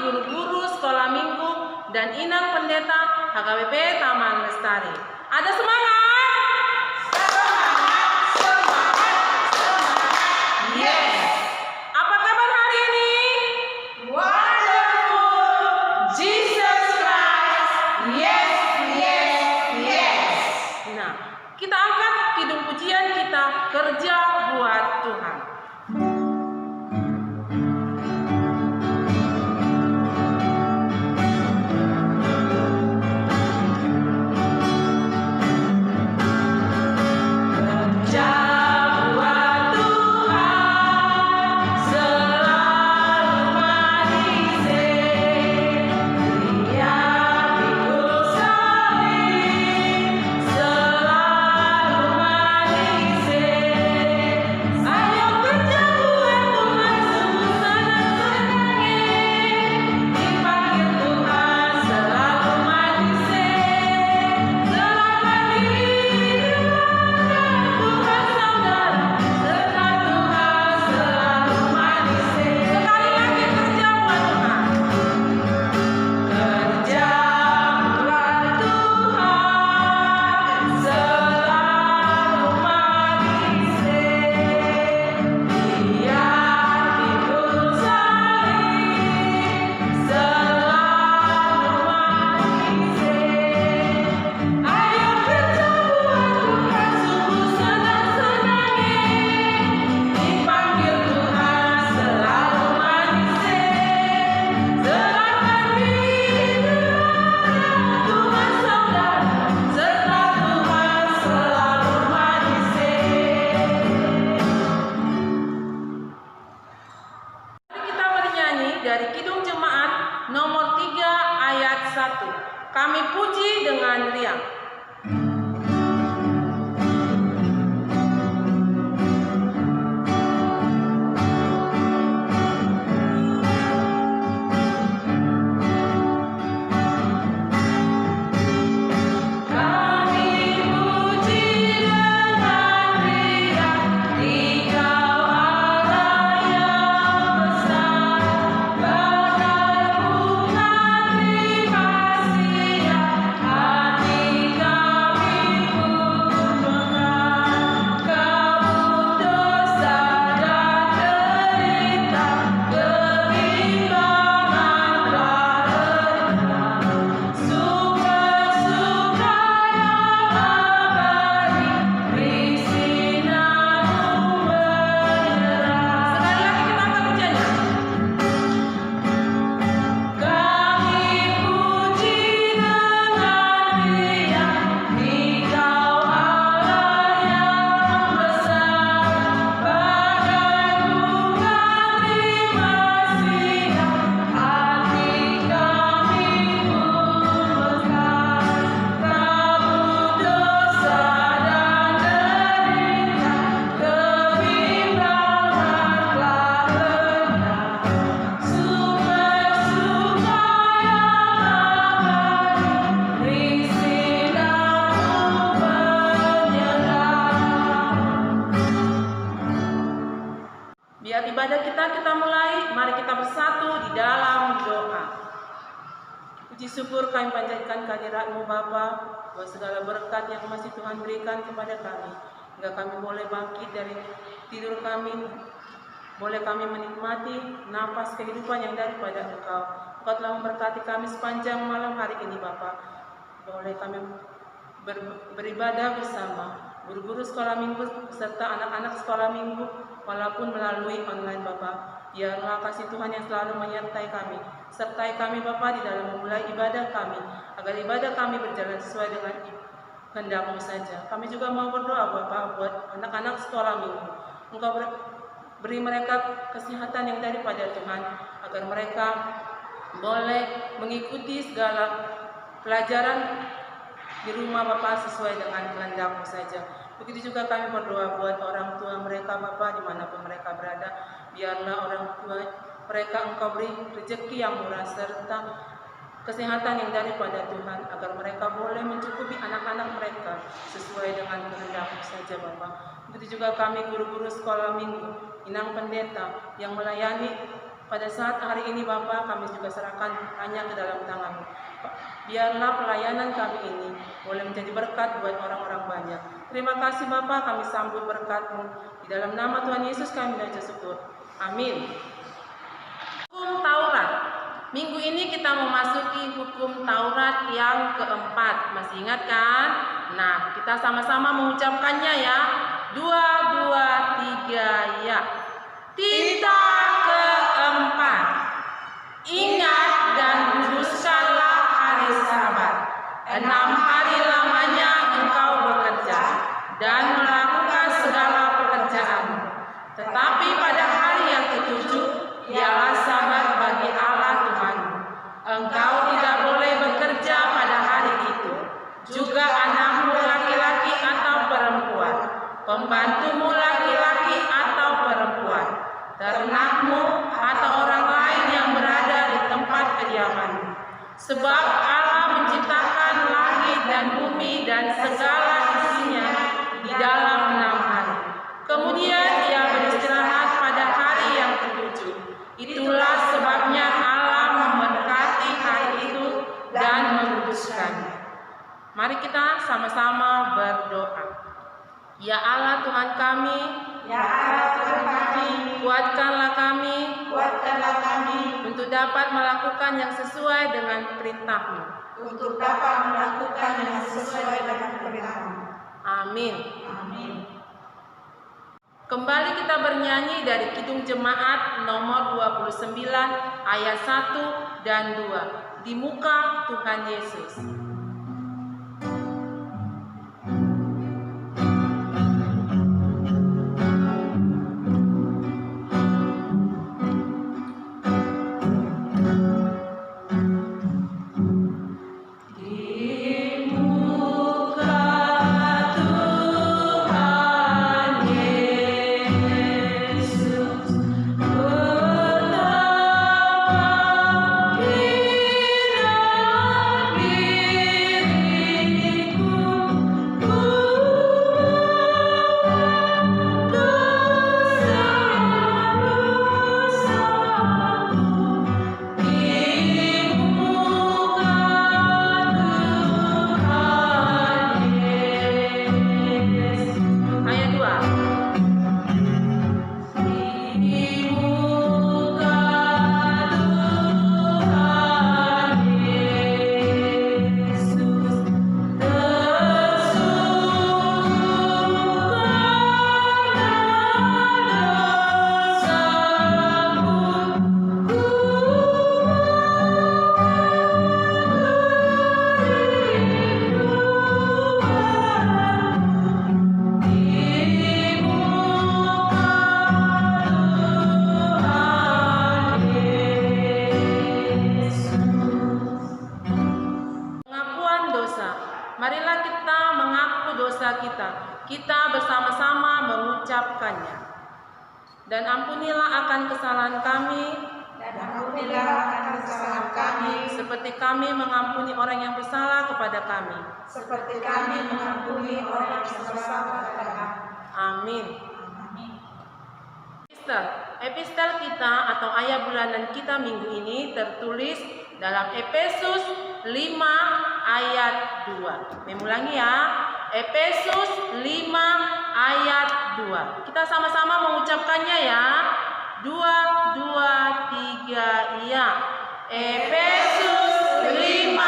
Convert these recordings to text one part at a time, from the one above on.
guru-guru sekolah minggu, dan inang pendeta HKBP Taman Lestari. Ada semangat? Yes. Apa kabar hari ini? Wonderful. Jesus Christ. Yes, yes, yes. Nah, kita angkat kidung pujian kita, Kerja Buat Tuhan. Dari Kidung Jemaat nomor 3 ayat 1. Kami puji dengan riang. Biar ibadah kita mulai, mari kita bersatu di dalam doa. Puji syukur kami panjatkan kehadirat-Mu Bapa, buat segala berkat yang masih Tuhan berikan kepada kami, hingga kami boleh bangkit dari tidur kami, boleh kami menikmati napas kehidupan yang daripada Engkau. Engkau telah memberkati kami sepanjang malam hari ini Bapa. Boleh kami beribadah bersama guru-guru sekolah minggu serta anak-anak sekolah minggu, walaupun melalui online Bapa. Biarlah kasih Tuhan yang selalu menyertai kami. Sertai kami Bapa di dalam memulai ibadah kami, agar ibadah kami berjalan sesuai dengan kehendak-Mu saja. Kami juga mau berdoa Bapa buat anak-anak sekolah minggu. Engkau beri mereka kesehatan yang daripada Tuhan, agar mereka boleh mengikuti segala pelajaran di rumah Bapa sesuai dengan kehendak-Mu saja. Begitu juga kami berdoa buat orang tua mereka Bapa dimanapun mereka berada. Biarlah orang tua mereka Engkau beri rezeki yang murah serta kesehatan yang daripada Tuhan, agar mereka boleh mencukupi anak-anak mereka sesuai dengan kehendak-Mu saja Bapa. Begitu juga kami guru-guru sekolah minggu, inang pendeta yang melayani Pada saat hari ini Bapa, kami juga serahkan hanya ke dalam tangan-Mu. Biarlah pelayanan kami ini boleh menjadi berkat buat orang-orang banyak. Terima kasih Bapa, kami sambut berkat-Mu. Di dalam nama Tuhan Yesus kami mengucap syukur. Amin. Hukum Taurat. Minggu ini kita memasuki hukum Taurat yang keempat. Masih ingat kan? Nah, kita sama-sama mengucapkannya ya. 2, 2, 3, ya. Tita keempat. Ingat dan kuduskanlah hari Sabat. 6 hari lamanya engkau bekerja dan melakukan segala pekerjaanmu. Tetapi pada hari yang ketujuh ialah Sabat bagi Allah Tuhanmu. Engkau tidak boleh bekerja pada hari itu. Juga anakmu laki-laki atau perempuan, pembantumu laki-laki atau perempuan, ternakmu atau orang lain yang berada di tempat kediamanmu. Sebab Allah menciptakan langit dan bumi dan segala isinya di dalam 6 hari. Kemudian Ia beristirahat pada hari yang ketujuh. Itulah sebabnya Allah memberkati hari itu dan menguduskannya. Mari kita sama-sama berdoa. Ya Allah Tuhan kami, Ya Allah Tuhan kami, kuatkanlah kami untuk dapat melakukan yang sesuai dengan perintah-Mu. untuk dapat melakukan yang sesuai dengan perintah-Mu. Amin. Amin. Kembali kita bernyanyi dari Kidung Jemaat nomor 29 ayat 1 dan 2. Di muka Tuhan Yesus. Marilah kita mengaku dosa kita. Kita bersama-sama mengucapkannya. Dan ampunilah akan kesalahan kami, seperti kami mengampuni orang yang bersalah kepada kami. Amin. Epistel kita atau ayat bulanan kita minggu ini tertulis dalam Efesus 5 ayat 2. Mengulangi ya. Efesus 5 ayat 2. Kita sama-sama mengucapkannya ya. 2, 2, 3, ya. Efesus 5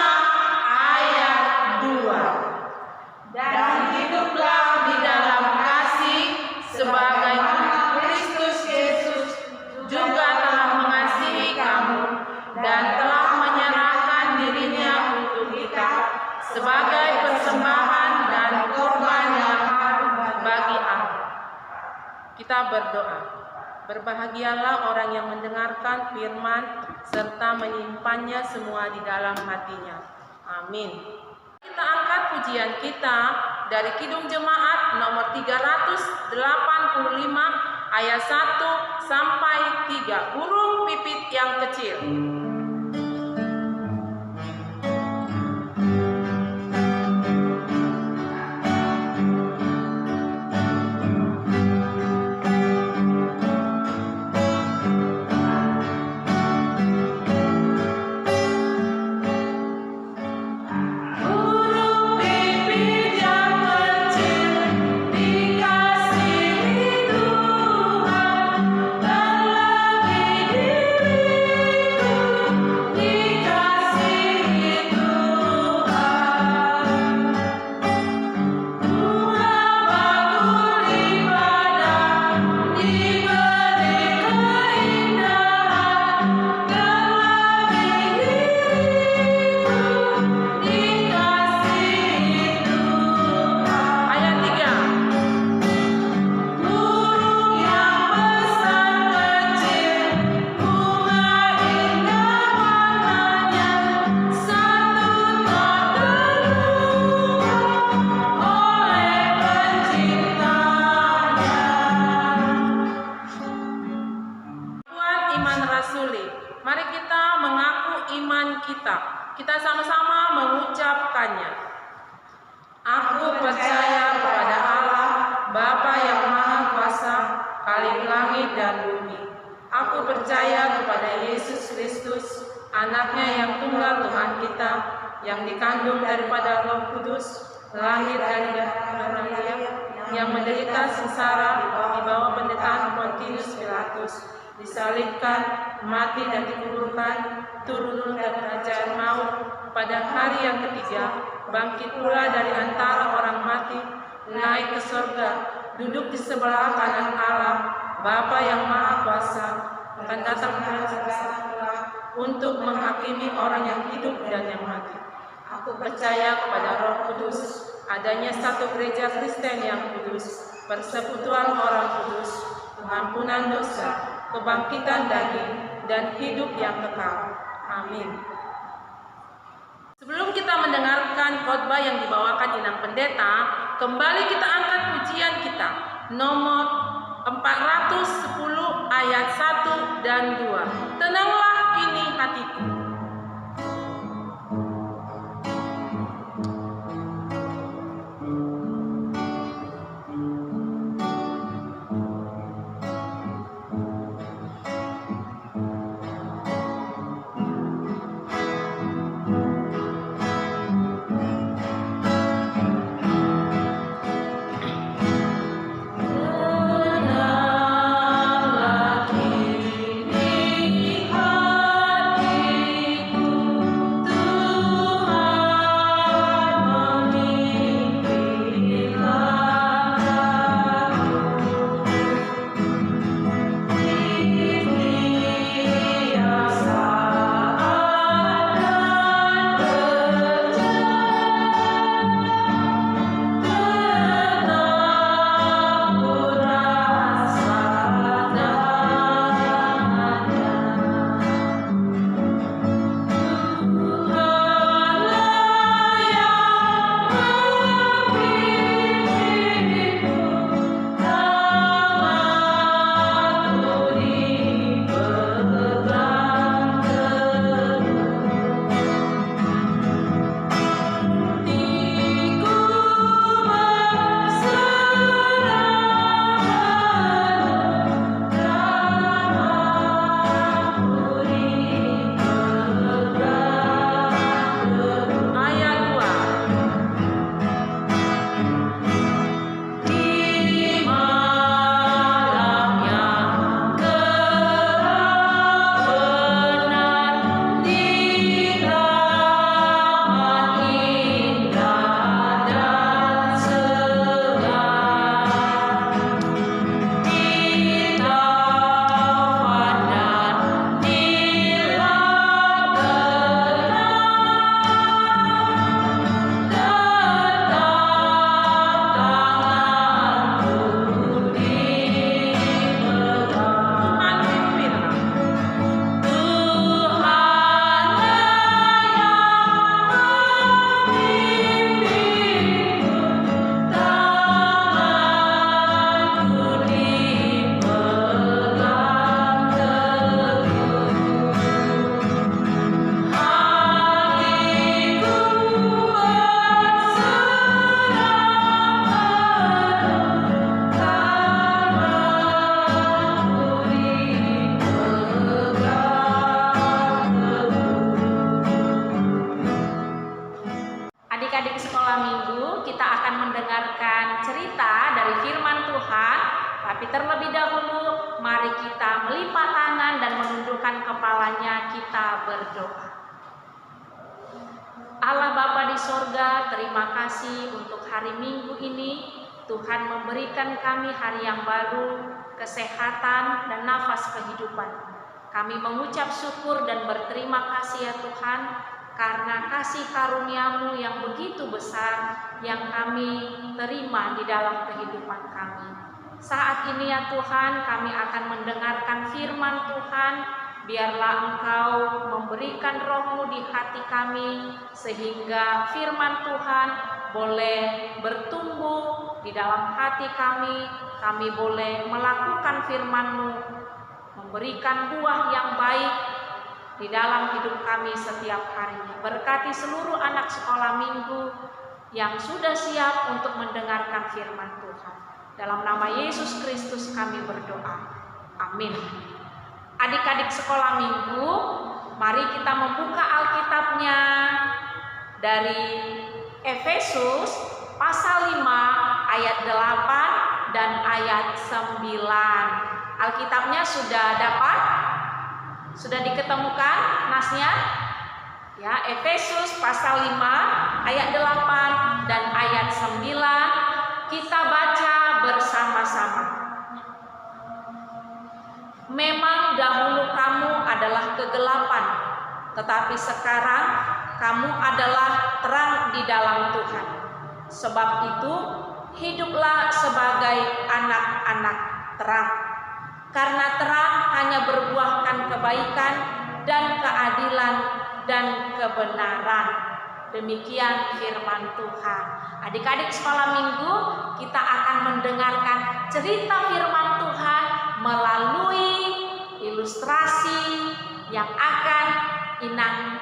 ayat 2. Dan hiduplah di dalam kasih sebagai Kristus Yesus juga telah mengasihi kamu dan telah menyerahkan dirinya untuk kita sebagai persembahan dan korban yang harum bagi Allah. Kita berdoa. Berbahagialah orang yang mendengarkan firman serta menyimpannya semua di dalam hatinya. Amin. Kita angkat pujian kita dari Kidung Jemaat nomor 385 ayat 1 sampai 3. Burung pipit yang kecil. iman kita. Kita sama-sama mengucapkannya. Aku percaya kepada Allah, Bapa yang Maha Kuasa, Khalik langit dan bumi. Aku percaya kepada Yesus Kristus, Anaknya yang tunggal Tuhan kita, yang dikandung daripada Roh Kudus, lahir dari darah Maria, yang menderita sengsara di bawah penderitaan Pontius Pilatus, disalibkan, mati dan dikuburkan, turun dari kerajaan maut, pada hari yang ketiga, bangkit pula dari antara orang mati, naik ke surga, duduk di sebelah kanan Allah, Bapa yang Maha Kuasa, akan datang untuk menghakimi orang yang hidup dan yang mati. Aku percaya kepada Roh Kudus, adanya satu gereja Kristen yang kudus, persekutuan orang kudus, pengampunan dosa, kebangkitan daging, dan hidup yang kekal. Amin. Sebelum kita mendengarkan khotbah yang dibawakan Inang Pendeta, kembali kita angkat pujian kita, nomor 410 ayat 1 dan 2. Tenanglah kini hatiku. Tapi terlebih dahulu, mari kita melipat tangan dan menundukkan kepalanya, kita berdoa. Allah Bapa di sorga, terima kasih untuk hari Minggu ini. Tuhan memberikan kami hari yang baru, kesehatan dan nafas kehidupan. Kami mengucap syukur dan berterima kasih ya Tuhan, karena kasih karunia-Mu yang begitu besar yang kami terima di dalam kehidupan kami. Saat ini ya Tuhan, kami akan mendengarkan firman Tuhan. Biarlah Engkau memberikan Roh-Mu di hati kami, sehingga firman Tuhan boleh bertumbuh di dalam hati kami. Kami boleh melakukan firman-Mu, memberikan buah yang baik di dalam hidup kami setiap harinya. Berkati seluruh anak sekolah minggu yang sudah siap untuk mendengarkan firman Tuhan. Dalam nama Yesus Kristus kami berdoa. Amin. Adik-adik sekolah minggu, mari kita membuka Alkitabnya dari Efesus pasal 5 ayat 8 dan ayat 9. Alkitabnya sudah dapat? Sudah diketemukan nasnya? Ya, Efesus pasal 5 ayat 8 dan ayat 9 kita baca bersama-sama. Memang dahulu kamu adalah kegelapan, tetapi sekarang kamu adalah terang di dalam Tuhan. Sebab itu, hiduplah sebagai anak-anak terang. Karena terang hanya berbuahkan kebaikan dan keadilan dan kebenaran. Demikian firman Tuhan. Adik-adik sekolah minggu, kita akan mendengarkan cerita firman Tuhan melalui ilustrasi yang akan Inang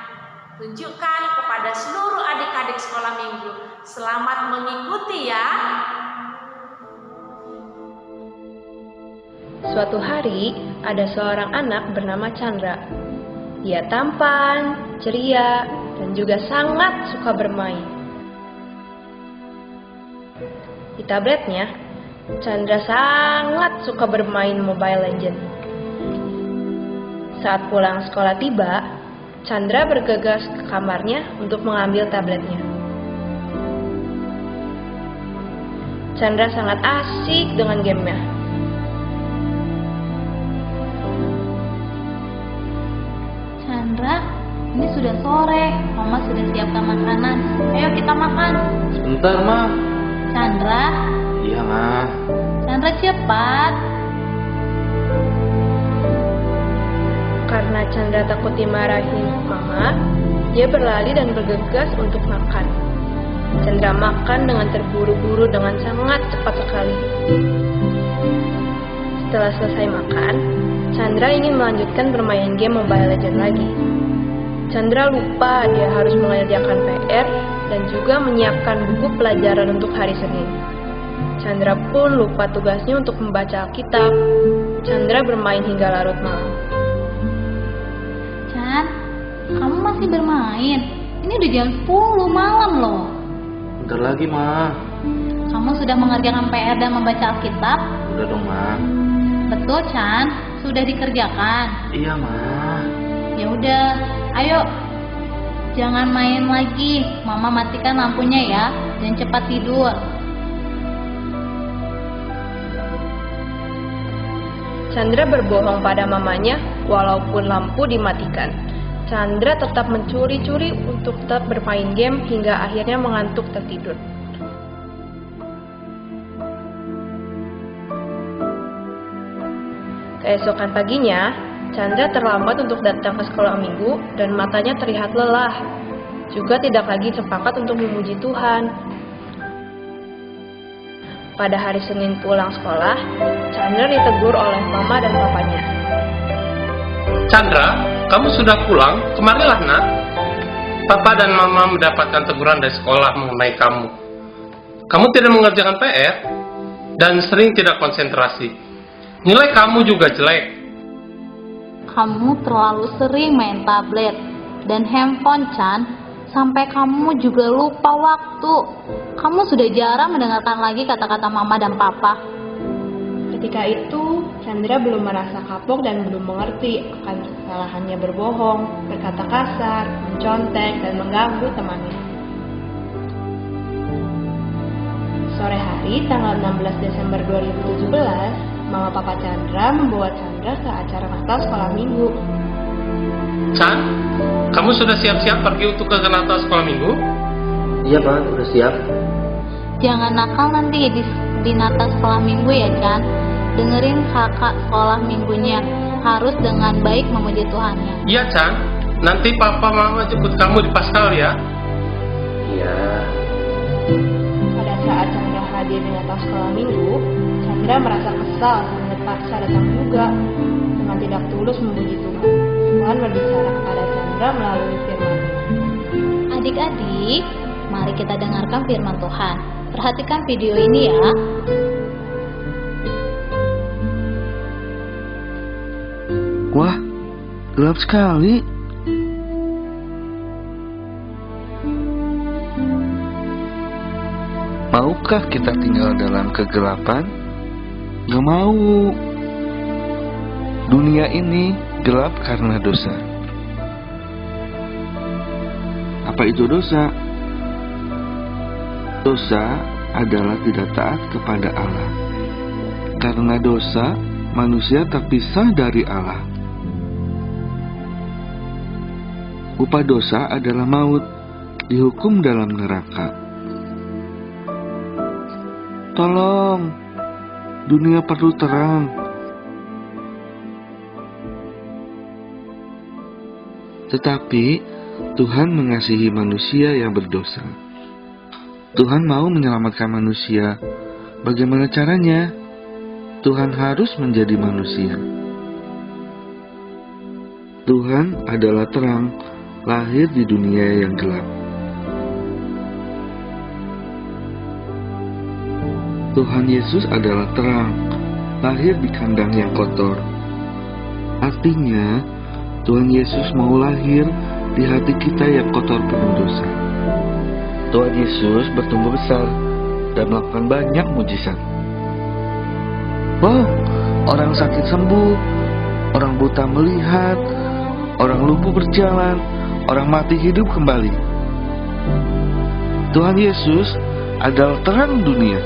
tunjukkan kepada seluruh adik-adik sekolah minggu. Selamat mengikuti ya. Suatu hari, ada seorang anak bernama Chandra. Dia tampan, ceria, dan juga sangat suka bermain. Di tabletnya, Chandra sangat suka bermain Mobile Legends. Saat pulang sekolah tiba, Chandra bergegas ke kamarnya untuk mengambil tabletnya. Chandra sangat asik dengan gamenya. Chandra, ini sudah sore. Mama sudah siapkan makanan. Ayo kita makan. Sebentar, Ma. Chandra. Iya, Ma. Chandra cepat. Karena Chandra takut dimarahin Mama, dia berlari dan bergegas untuk makan. Chandra makan dengan terburu-buru dengan sangat cepat sekali. Setelah selesai makan, Chandra ingin melanjutkan bermain game Mobile Legends lagi. Chandra lupa dia harus mengerjakan PR dan juga menyiapkan buku pelajaran untuk hari Senin. Chandra pun lupa tugasnya untuk membaca Alkitab. Chandra bermain hingga larut malam. Chan, kamu masih bermain? Ini udah jam 10 malam loh. Bentar lagi, Ma. Kamu sudah mengerjakan PR dan membaca Alkitab? Udah dong, Ma. Betul, Chan. Sudah dikerjakan. Iya, Ma. Ya udah, ayo. Jangan main lagi. Mama matikan lampunya ya, dan cepat tidur. Chandra berbohong pada mamanya walaupun lampu dimatikan. Chandra tetap mencuri-curi untuk tetap bermain game hingga akhirnya mengantuk tertidur. Keesokan paginya, Chandra terlambat untuk datang ke sekolah minggu dan matanya terlihat lelah. Juga tidak lagi sepakat untuk memuji Tuhan. Pada hari Senin pulang sekolah, Chandra ditegur oleh mama dan papanya. Chandra, kamu sudah pulang? Kemarilah, Nak. Papa dan Mama mendapatkan teguran dari sekolah mengenai kamu. Kamu tidak mengerjakan PR dan sering tidak konsentrasi. Nilai kamu juga jelek. Kamu terlalu sering main tablet dan handphone, Chan. Sampai kamu juga lupa waktu. Kamu sudah jarang mendengarkan lagi kata-kata mama dan papa. Ketika itu, Chandra belum merasa kapok dan belum mengerti akan kesalahannya berbohong, berkata kasar, mencontek, dan mengganggu temannya. Sore hari, tanggal 16 Desember 2017, Mama Papa Chandra membawa Chandra ke acara Natal sekolah minggu. Chan, kamu sudah siap-siap pergi untuk ke Natal sekolah minggu? Iya, Ma. Udah siap. Jangan nakal nanti di Natal sekolah minggu ya, Chan. Dengerin kakak sekolah minggunya. Harus dengan baik memuji Tuhannya. Iya, Chan. Nanti Papa Mama jemput kamu di Paskal ya. Iya. Pada saat Chandra hadir di Natal sekolah minggu, Chandra merasa kesal dan terpaksa datang juga dengan tidak tulus memuji Tuhan. Tuhan berbicara kepada Chandra melalui firman Tuhan. Adik-adik, mari kita dengarkan firman Tuhan. Perhatikan video ini ya. Wah, gelap sekali. Maukah kita tinggal dalam kegelapan? Gak mau. Dunia ini gelap karena dosa. Apa itu dosa? Dosa adalah tidak taat kepada Allah. Karena dosa, manusia terpisah dari Allah. Upah dosa adalah maut, dihukum dalam neraka. Tolong, dunia perlu terang. Tetapi Tuhan mengasihi manusia yang berdosa. Tuhan mau menyelamatkan manusia. Bagaimana caranya? Tuhan harus menjadi manusia. Tuhan adalah terang, lahir di dunia yang gelap. Tuhan Yesus adalah terang, lahir di kandang yang kotor. Artinya, Tuhan Yesus mau lahir di hati kita yang kotor penuh dosa. Tuhan Yesus bertumbuh besar dan melakukan banyak mujizat. Wow, orang sakit sembuh, orang buta melihat, orang lumpuh berjalan, orang mati hidup kembali. Tuhan Yesus adalah terang dunia.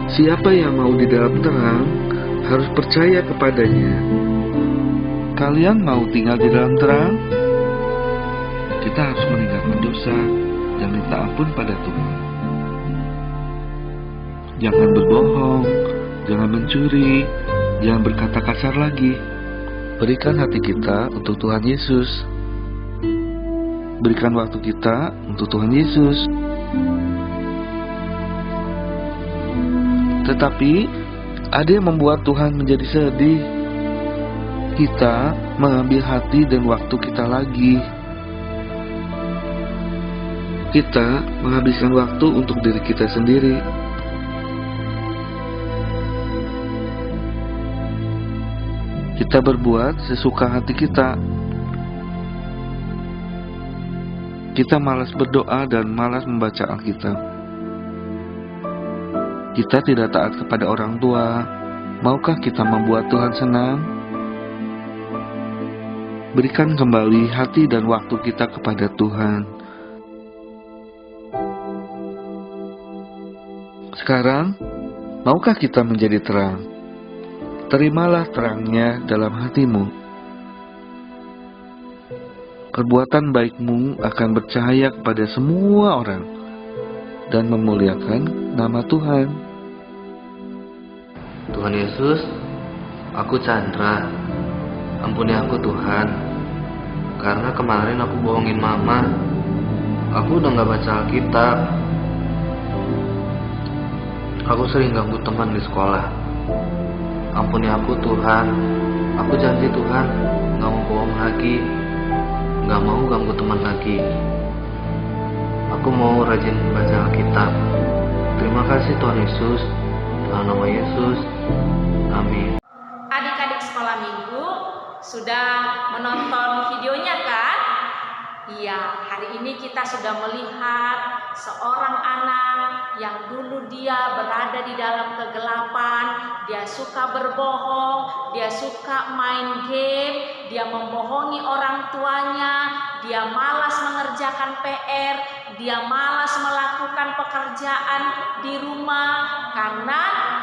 Siapa yang mau di dalam terang harus percaya kepadanya. Kalian mau tinggal di dalam terang? Kita harus meninggalkan dosa dan minta ampun pada Tuhan. Jangan berbohong, jangan mencuri, jangan berkata kasar lagi. Berikan hati kita untuk Tuhan Yesus. Berikan waktu kita untuk Tuhan Yesus. Tetapi ada yang membuat Tuhan menjadi sedih. Kita mengambil hati dan waktu kita lagi. Kita menghabiskan waktu untuk diri kita sendiri. Kita berbuat sesuka hati kita. Kita malas berdoa dan malas membaca Alkitab. Kita tidak taat kepada orang tua. Maukah kita membuat Tuhan senang? Berikan kembali hati dan waktu kita kepada Tuhan. Sekarang, maukah kita menjadi terang? Terimalah terangnya dalam hatimu. Perbuatan baikmu akan bercahaya kepada semua orang dan memuliakan nama Tuhan. Tuhan Yesus, aku Chandra. Ampuni aku Tuhan. Karena kemarin aku bohongin mama. Aku udah gak baca Alkitab. Aku sering ganggu teman di sekolah. Ampuni aku Tuhan. Aku janji Tuhan gak mau bohong lagi, gak mau ganggu teman lagi. Aku mau rajin baca Alkitab. Terima kasih Tuhan Yesus. Dalam nama Yesus, amin. Adik-adik sekolah minggu sudah menonton videonya kan? Iya, hari ini kita sudah melihat seorang anak yang dulu dia berada di dalam kegelapan, dia suka berbohong, dia suka main game, dia membohongi orang tuanya, dia malas mengerjakan PR, dia malas melakukan pekerjaan di rumah karena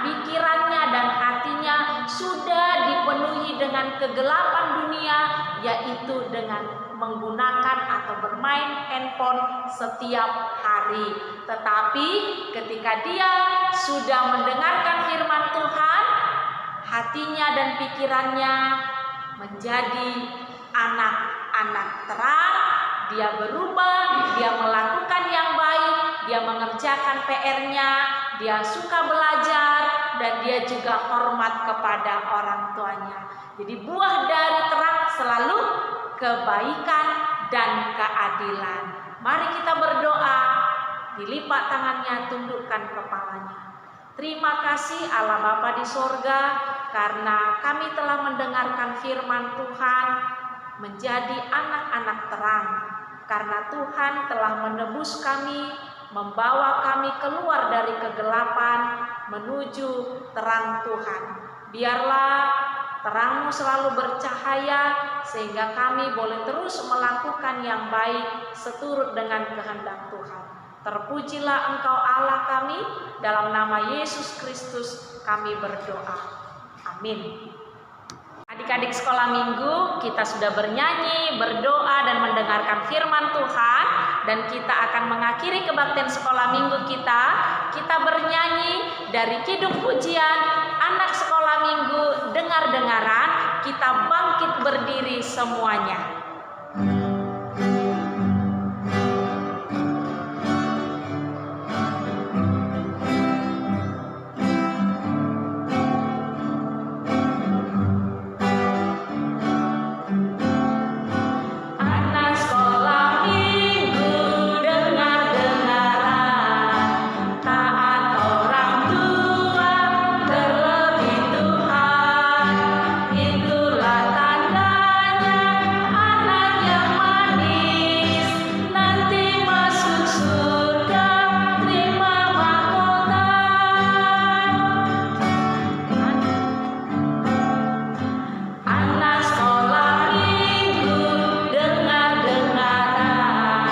pikirannya dan hatinya sudah dipenuhi dengan kegelapan dunia, yaitu dengan menggunakan atau bermain handphone setiap hari. Tetapi ketika dia sudah mendengarkan firman Tuhan, hatinya dan pikirannya menjadi anak-anak terang. Dia berubah, dia melakukan yang baik, dia mengerjakan PR-nya, dia suka belajar, dan dia juga hormat kepada orang tuanya. Jadi buah dari terang selalu kebaikan dan keadilan. Mari kita berdoa, dilipat tangannya, tundukkan kepalanya. Terima kasih Allah Bapa di sorga, karena kami telah mendengarkan firman Tuhan, menjadi anak-anak terang. Karena Tuhan telah menebus kami, membawa kami keluar dari kegelapan menuju terang Tuhan. Biarlah terang-Mu selalu bercahaya sehingga kami boleh terus melakukan yang baik seturut dengan kehendak Tuhan. Terpujilah Engkau Allah kami, dalam nama Yesus Kristus kami berdoa. Amin. Adik-adik sekolah minggu, kita sudah bernyanyi, berdoa, dan mendengarkan firman Tuhan. Dan kita akan mengakhiri kebaktian sekolah minggu kita. Kita bernyanyi dari Kidung Pujian, Anak Sekolah Minggu, dengar-dengaran. Kita bangkit berdiri semuanya. Itulah tandanya anak yang manis, nanti masuk surga, terima mahkota. Anak sekolah minggu, dengar-dengaran,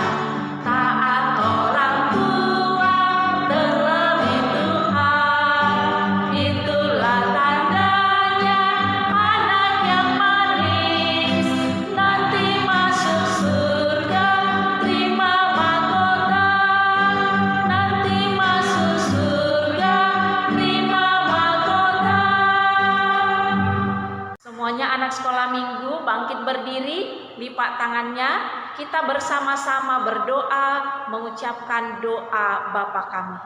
taat orang tua, terlebih Tuhan. Itulah tandanya anak yang manis, nanti masuk surga, terima mahkota. Nanti masuk surga, terima mahkota. Semuanya anak sekolah minggu bangkit berdiri, lipat tangannya. Kita bersama-sama berdoa, mengucapkan doa Bapa kami.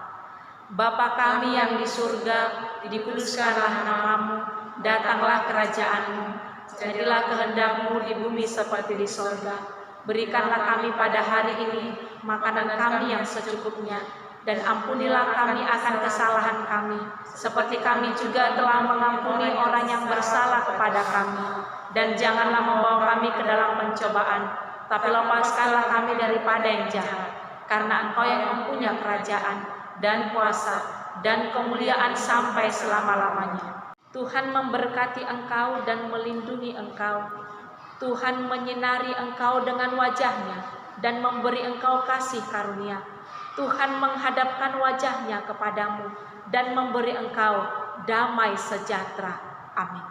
Bapa kami yang di surga, dikuduskanlah nama-Mu, datanglah kerajaan-Mu, jadilah kehendak-Mu di bumi seperti di sorga. Berikanlah kami pada hari ini makanan kami yang secukupnya, dan ampunilah kami akan kesalahan kami, seperti kami juga telah mengampuni orang yang bersalah kepada kami. Dan janganlah membawa kami ke dalam pencobaan, tapi lepaskanlah kami daripada yang jahat. Karena Engkau yang mempunyai kerajaan, dan kuasa, dan kemuliaan sampai selama-lamanya. Tuhan memberkati engkau dan melindungi engkau. Tuhan menyinari engkau dengan wajah-Nya dan memberi engkau kasih karunia. Tuhan menghadapkan wajah-Nya kepadamu dan memberi engkau damai sejahtera. Amin.